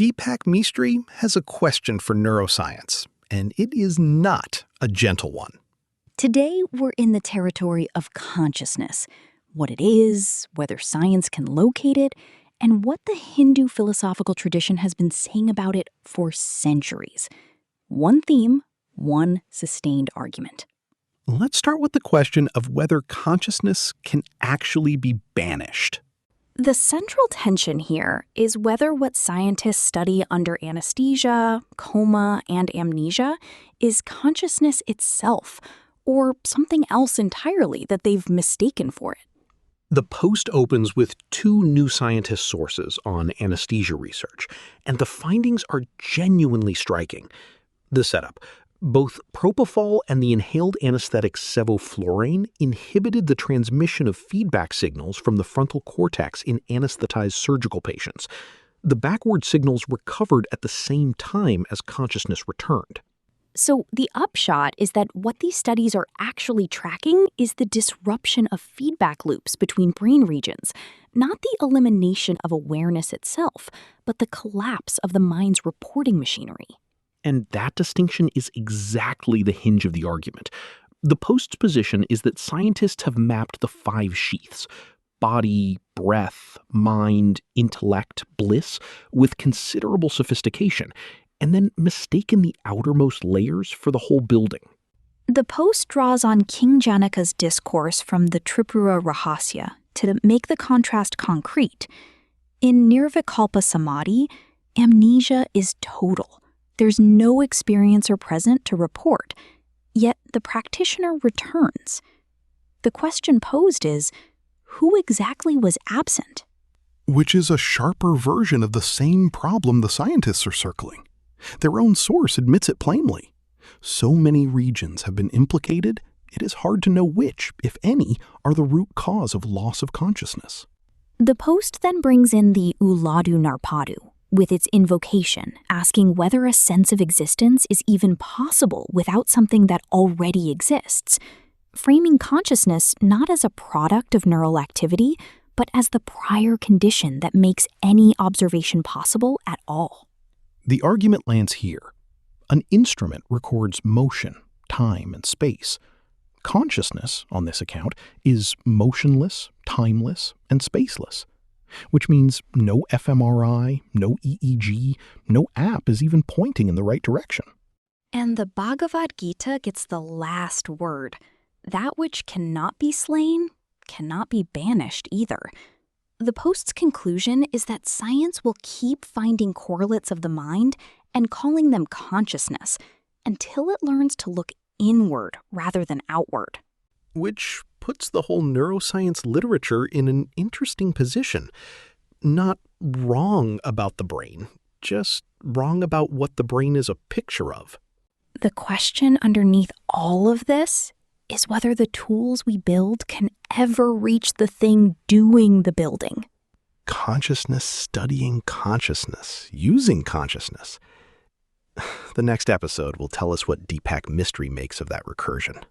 Dippack Mistri has a question for neuroscience, and it is not a gentle one. Today, we're in the territory of consciousness, what it is, whether science can locate it, and what the Hindu philosophical tradition has been saying about it for centuries. One theme, one sustained argument. Let's start with the question of whether consciousness can actually be banished. The central tension here is whether what scientists study under anesthesia, coma, and amnesia is consciousness itself, or something else entirely that they've mistaken for it. The post opens with two new scientist sources on anesthesia research, and the findings are genuinely striking. The setup: both propofol and the inhaled anesthetic sevoflurane inhibited the transmission of feedback signals from the frontal cortex in anesthetized surgical patients. The backward signals recovered at the same time as consciousness returned. So the upshot is that what these studies are actually tracking is the disruption of feedback loops between brain regions, not the elimination of awareness itself, but the collapse of the mind's reporting machinery. And that distinction is exactly the hinge of the argument. The post's position is that scientists have mapped the 5 sheaths: body, breath, mind, intellect, bliss, with considerable sophistication, and then mistaken the outermost layers for the whole building. The post draws on King Janaka's discourse from the Tripura Rahasya to make the contrast concrete. In Nirvikalpa Samadhi, amnesia is total. There's no experiencer present to report, yet the practitioner returns. The question posed is, who exactly was absent? Which is a sharper version of the same problem the scientists are circling. Their own source admits it plainly. So many regions have been implicated, it is hard to know which, if any, are the root cause of loss of consciousness. The post then brings in the Uladu Narpadu, with its invocation, asking whether a sense of existence is even possible without something that already exists, framing consciousness not as a product of neural activity, but as the prior condition that makes any observation possible at all. The argument lands here. An instrument records motion, time, and space. Consciousness, on this account, is motionless, timeless, and spaceless, which means no fMRI, no EEG, no app is even pointing in the right direction. And the Bhagavad Gita gets the last word. That which cannot be slain cannot be banished either. The post's conclusion is that science will keep finding correlates of the mind and calling them consciousness until it learns to look inward rather than outward. Which puts the whole neuroscience literature in an interesting position. Not wrong about the brain, just wrong about what the brain is a picture of. The question underneath all of this is whether the tools we build can ever reach the thing doing the building. Consciousness studying consciousness, using consciousness. The next episode will tell us what Dippack Mistri makes of that recursion.